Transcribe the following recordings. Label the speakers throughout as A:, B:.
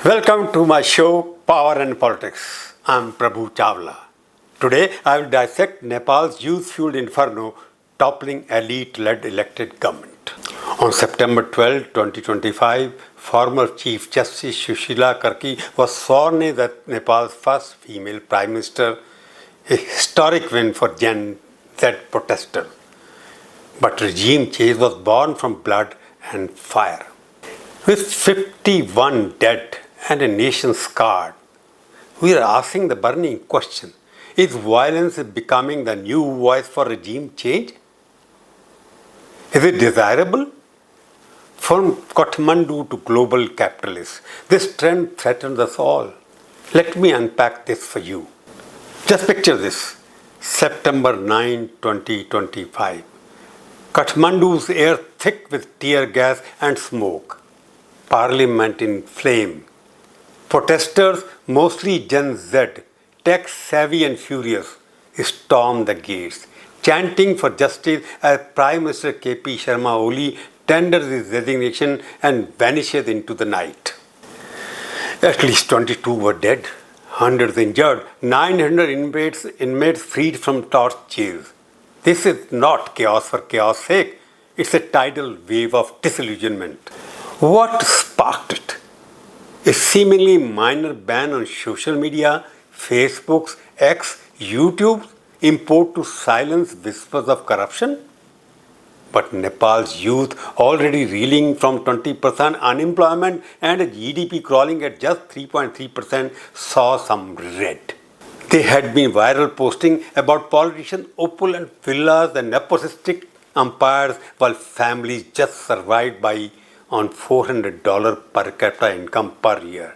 A: Welcome to my show, Power and Politics. I'm Prabhu Chawla. Today, I will dissect Nepal's youth-fueled inferno, toppling elite-led elected government. On September 12, 2025, former Chief Justice Sushila Karki was sworn in as Nepal's first female Prime Minister, a historic win for Gen Z protesters. But regime change was born from blood and fire. With 51 dead and a nation scarred, we are asking the burning question: is violence becoming the new voice for regime change? Is it desirable? From Kathmandu to global capitalists, this trend threatens us all. Let me unpack this for you. Just picture this: September 9, 2025. Kathmandu's air thick with tear gas and smoke. Parliament in flame. Protesters, mostly Gen Z, tech-savvy and furious, stormed the gates, chanting for justice as Prime Minister K.P. Sharma Oli tenders his resignation and vanishes into the night. At least 22 were dead, hundreds injured, 900 inmates freed from torch jails. This is not chaos for chaos' sake. It's a tidal wave of disillusionment. What sparked it? A seemingly minor ban on social media, Facebook's, X, YouTube's import to silence whispers of corruption? But Nepal's youth, already reeling from 20% unemployment and a GDP crawling at just 3.3%, saw some red. They had been viral posting about politicians' opulent villas and nepotistic umpires while families just survived on $400 per capita income per year,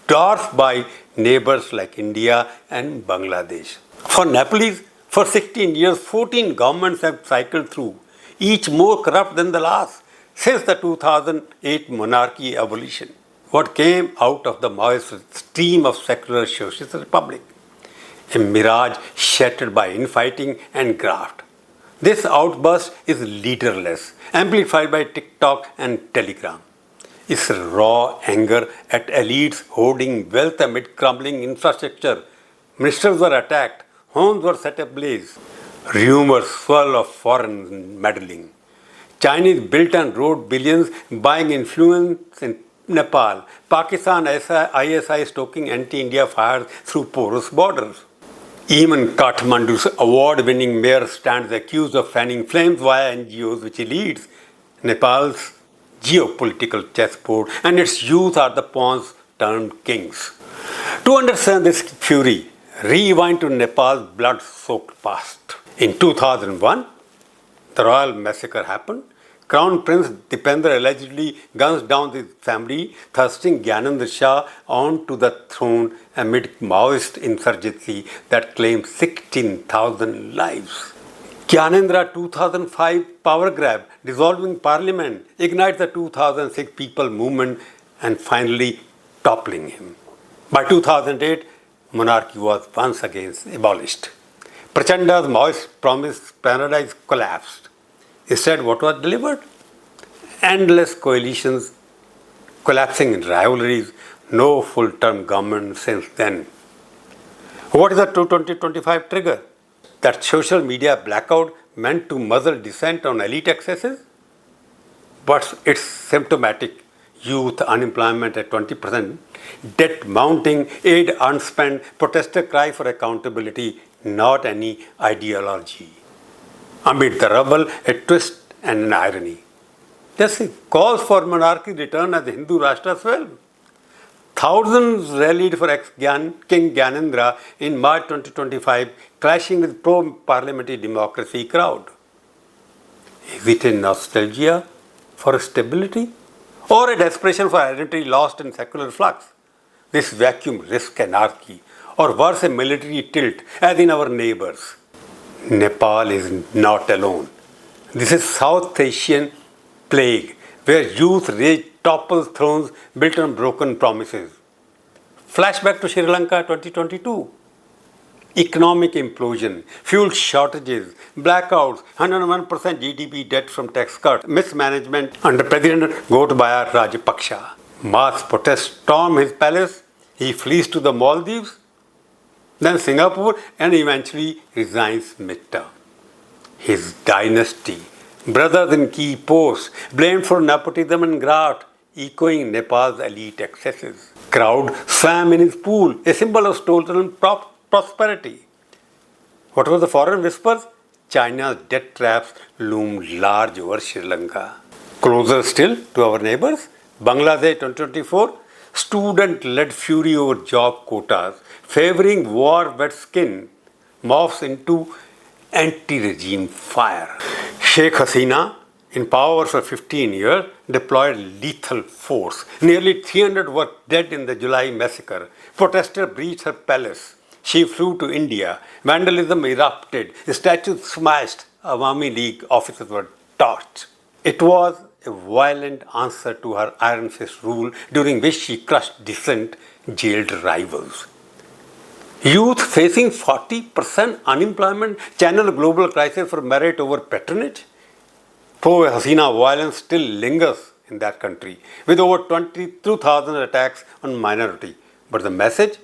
A: dwarfed by neighbors like India and Bangladesh. For Nepalese, for 16 years, 14 governments have cycled through, each more corrupt than the last, since the 2008 monarchy abolition. What came out of the Maoist stream of secular socialist republic? A mirage shattered by infighting and graft. This outburst is leaderless, amplified by TikTok and Telegram. It's raw anger at elites hoarding wealth amid crumbling infrastructure. Ministers were attacked, homes were set ablaze. Rumors swirl of foreign meddling. Chinese built and wrote billions buying influence in Nepal. Pakistan ISI stoking anti-India fires through porous borders. Even Kathmandu's award-winning mayor stands accused of fanning flames via NGOs which he leads. Nepal's geopolitical chessboard and its youth are the pawns turned kings. To understand this fury, rewind to Nepal's blood-soaked past. In 2001, the royal massacre happened. Crown Prince Dipender allegedly guns down his family, thrusting Gyanendra Shah onto the throne amid Maoist insurgency that claimed 16,000 lives. Gyanendra 2005 power grab, dissolving parliament, ignites the 2006 people movement and finally toppling him. By 2008, monarchy was once again abolished. Prachanda's Maoist promised paradise collapsed. Instead, what was delivered? Endless coalitions, collapsing in rivalries, no full-term government since then. What is the 2025 trigger? That social media blackout meant to muzzle dissent on elite excesses? But it's symptomatic. Youth unemployment at 20%, debt mounting, aid unspent, protester cry for accountability, not any ideology. Amid the rubble, a twist and an irony. This calls for monarchy return as the Hindu Rashtra swell. Thousands rallied for ex-King Gyanendra in March 2025, clashing with pro-parliamentary democracy crowd. Is it a nostalgia for stability or a desperation for identity lost in secular flux? This vacuum risks anarchy or worse, a military tilt as in our neighbors. Nepal is not alone. This is South Asian plague where youth rage topples thrones built on broken promises. Flashback to Sri Lanka 2022. Economic implosion, fuel shortages, blackouts, 101% GDP debt from tax cuts, mismanagement under President Gotabaya Rajapaksa. Mass protests storm his palace. He flees to the Maldives, then Singapore, and eventually resigns mid-term. His dynasty, brothers in key posts, blamed for nepotism and graft, echoing Nepal's elite excesses. Crowd swam in his pool, a symbol of stolen prosperity. What were the foreign whispers? China's debt traps loomed large over Sri Lanka. Closer still to our neighbors, Bangladesh 2024, student-led fury over job quotas, favoring war-wet skin, morphs into anti-regime fire. Sheikh Hasina, in power for 15 years, deployed lethal force. Nearly 300 were dead in the July massacre. Protesters breached her palace. She flew to India. Vandalism erupted. Statues smashed. Awami League offices were torched. It was a violent answer to her iron fist rule, during which she crushed dissent, jailed rivals. Youth facing 40% unemployment channel global crisis for merit over patronage. Pro-Hasina violence still lingers in that country, with over 22,000 attacks on minority. But the message?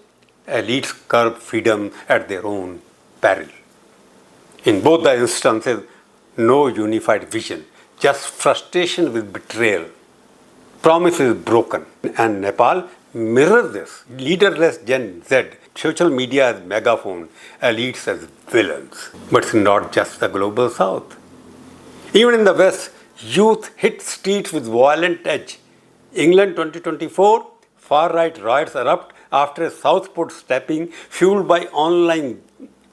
A: Elites curb freedom at their own peril. In both the instances, no unified vision, just frustration with betrayal. Promise is broken, and Nepal mirrors this. Leaderless Gen Z, social media as megaphone, elites as villains. But it's not just the global south. Even in the west, youth hit streets with violent edge. England 2024, far-right riots erupt after a Southport stepping, fueled by online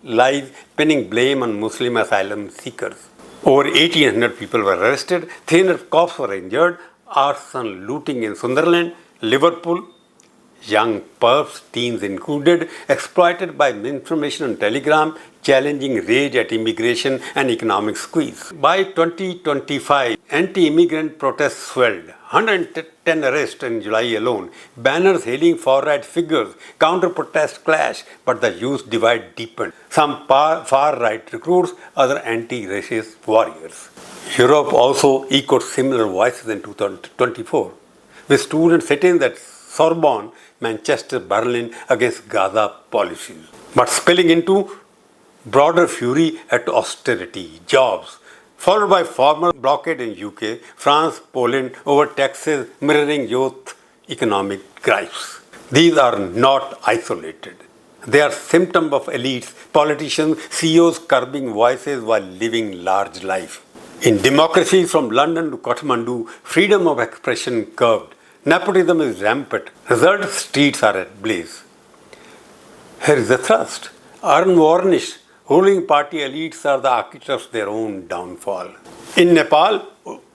A: lies pinning blame on Muslim asylum seekers. Over 1,800 people were arrested, 300 cops were injured, arson, looting in Sunderland, Liverpool, young perps, teens included, exploited by misinformation on Telegram, challenging rage at immigration and economic squeeze. By 2025, anti-immigrant protests swelled. 110 arrests in July alone. Banners hailing far-right figures. Counter-protest clash, but the youth divide deepened. Some far-right recruits, other anti-racist warriors. Europe also echoed similar voices in 2024, with students sitting at Sorbonne, Manchester, Berlin against Gaza policies, but spilling into broader fury at austerity, jobs, followed by formal blockade in UK, France, Poland over taxes mirroring youth economic gripes. These are not isolated. They are symptoms of elites, politicians, CEOs curbing voices while living large life. In democracies from London to Kathmandu, freedom of expression curbed. Nepotism is rampant. Result, streets are ablaze. Here is the thrust. Unvarnished, ruling party elites are the architects of their own downfall. In Nepal,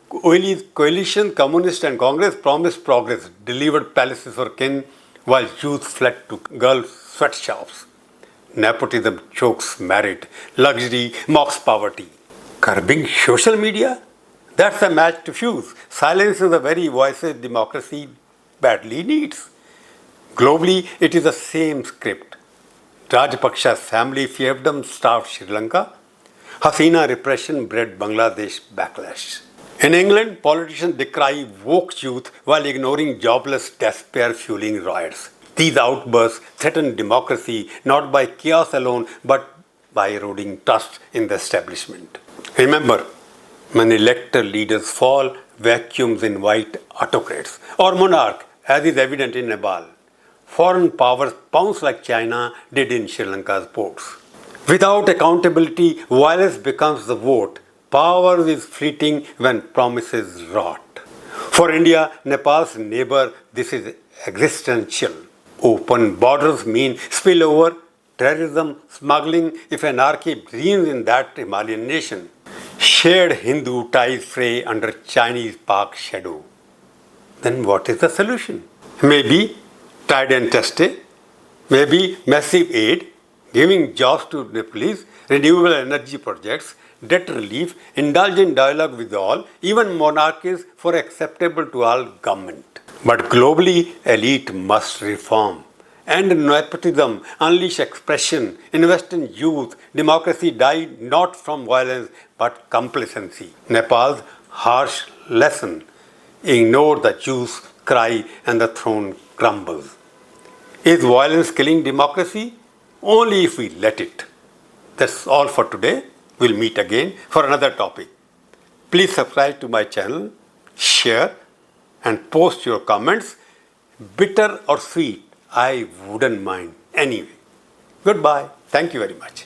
A: coalition, communist and Congress promised progress, delivered palaces for kin, while youth fled to girl sweatshops. Nepotism chokes merit, luxury mocks poverty. Curbing social media? That's a match to fuse. Silence is the very voices democracy badly needs. Globally, it is the same script. Rajapaksa's family fiefdom starved Sri Lanka. Hasina repression bred Bangladesh backlash. In England, politicians decry woke youth while ignoring jobless despair fueling riots. These outbursts threaten democracy not by chaos alone but by eroding trust in the establishment. Remember, when elected leaders fall, vacuums invite autocrats or monarch, as is evident in Nepal. Foreign powers pounce like China did in Sri Lanka's ports. Without accountability, violence becomes the vote. Power is fleeting when promises rot. For India, Nepal's neighbor, this is existential. Open borders mean spillover, terrorism, smuggling, if anarchy reigns in that Himalayan nation. Shared Hindu ties fray under Chinese Pak shadow. Then what is the solution? Maybe tried and tested, maybe massive aid, giving jobs to Nepalese, renewable energy projects, debt relief, indulgent dialogue with all, even monarchies for acceptable to all government. But globally, elite must reform. End nepotism, unleash expression, invest in youth. Democracy died not from violence but complacency. Nepal's harsh lesson: ignore the juice, cry and the throne crumbles. Is violence killing democracy? Only if we let it. That's all for today. We'll meet again for another topic. Please subscribe to my channel, share, and post your comments. Bitter or sweet, I wouldn't mind anyway. Goodbye. Thank you very much.